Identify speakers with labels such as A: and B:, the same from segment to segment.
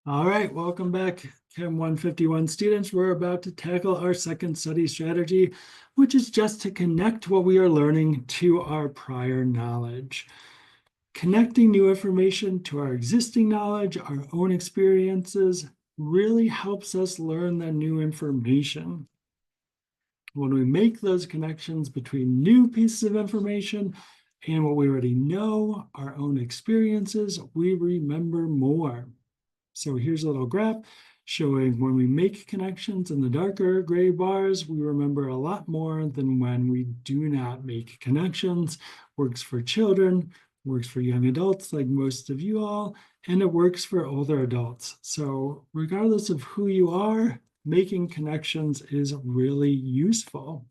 A: All right, welcome back, Chem 151 students. We're about to tackle our second study strategy, which is just to connect what we are learning to our prior knowledge. Connecting new information to our existing knowledge, our own experiences, really helps us learn that new information. When we make those connections between new pieces of information and what we already know, our own experiences, we remember more. So here's a little graph showing when we make connections in the darker gray bars, we remember a lot more than when we do not make connections. Works for children, works for young adults like most of you all, and it works for older adults. So regardless of who you are, making connections is really useful.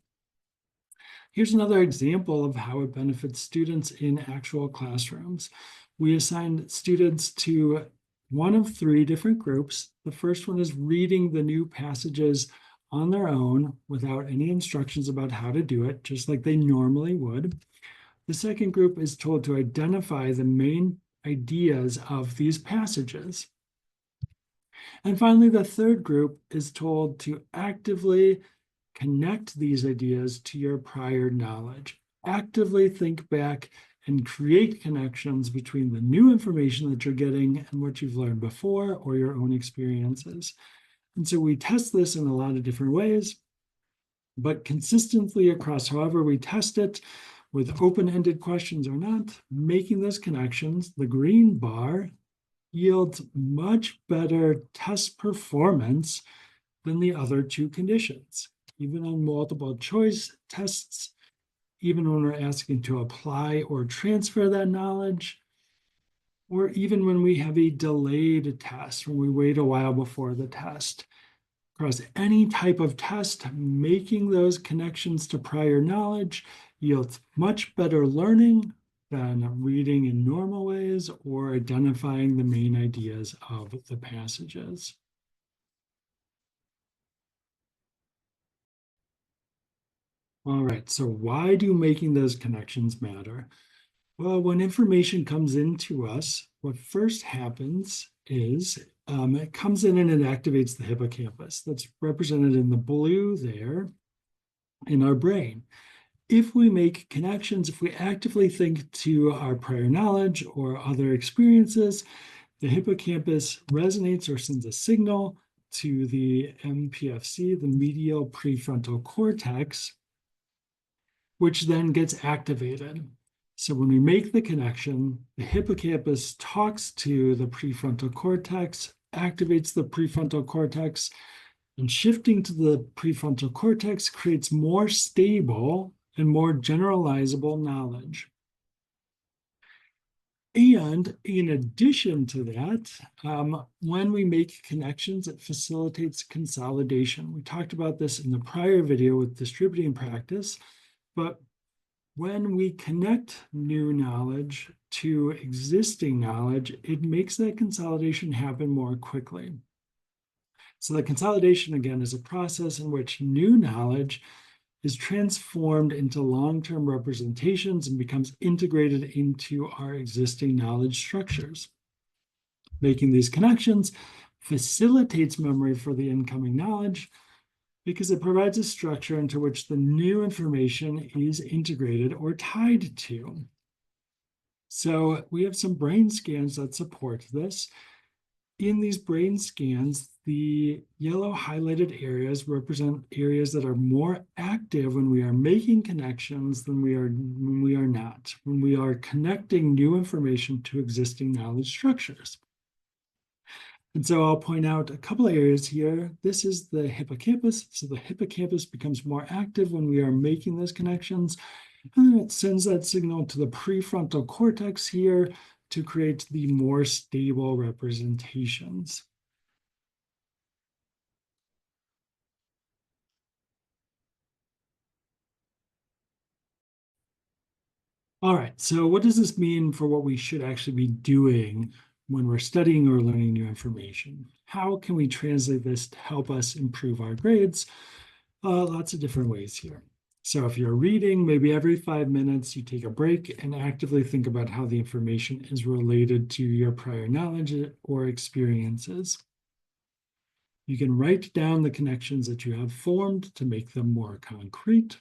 A: Here's another example of how it benefits students in actual classrooms. We assigned students to one of three different groups. The first one is reading the new passages on their own without any instructions about how to do it, just like they normally would. The second group is told to identify the main ideas of these passages. And finally, the third group is told to actively connect these ideas to your prior knowledge. Actively think back and create connections between the new information that you're getting and what you've learned before or your own experiences. And so we test this in a lot of different ways, but consistently across however we test it, with open-ended questions or not, making those connections, the green bar yields much better test performance than the other two conditions. Even on multiple choice tests, even when we're asking to apply or transfer that knowledge, or even when we have a delayed test, when we wait a while before the test. Across any type of test, making those connections to prior knowledge yields much better learning than reading in normal ways or identifying the main ideas of the passages. All right, so why do making those connections matter? Well, when information comes into us, what first happens is it comes in and it activates the hippocampus. That's represented in the blue there in our brain. If we make connections, if we actively think to our prior knowledge or other experiences, the hippocampus resonates or sends a signal to the MPFC, the medial prefrontal cortex, which then gets activated. So when we make the connection, the hippocampus talks to the prefrontal cortex, activates the prefrontal cortex, and shifting to the prefrontal cortex creates more stable and more generalizable knowledge. And in addition to that, when we make connections, it facilitates consolidation. We talked about this in the prior video with distributing practice, but when we connect new knowledge to existing knowledge, it makes that consolidation happen more quickly. So the consolidation, again, is a process in which new knowledge is transformed into long-term representations and becomes integrated into our existing knowledge structures. Making these connections facilitates memory for the incoming knowledge because it provides a structure into which the new information is integrated or tied to. So we have some brain scans that support this. In these brain scans, the yellow highlighted areas represent areas that are more active when we are making connections than when we are not, when we are connecting new information to existing knowledge structures. And so I'll point out a couple of areas here. This is the hippocampus. So the hippocampus becomes more active when we are making those connections. And then it sends that signal to the prefrontal cortex here to create the more stable representations. All right, so what does this mean for what we should actually be doing when we're studying or learning new information? How can we translate this to help us improve our grades? Lots of different ways here. So if you're reading, maybe every 5 minutes you take a break and actively think about how the information is related to your prior knowledge or experiences. You can write down the connections that you have formed to make them more concrete.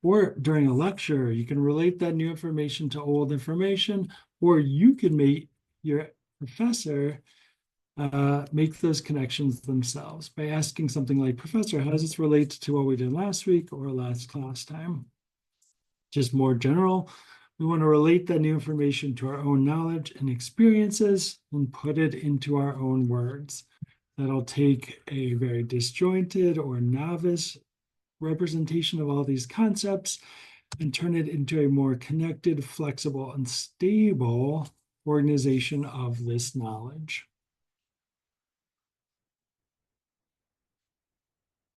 A: Or during a lecture, you can relate that new information to old information, or you can make your professor make those connections themselves by asking something like, Professor, how does this relate to what we did last week or last class time? Just more general, we want to relate that new information to our own knowledge and experiences and put it into our own words. That'll take a very disjointed or novice representation of all these concepts and turn it into a more connected, flexible, and stable organization of this knowledge.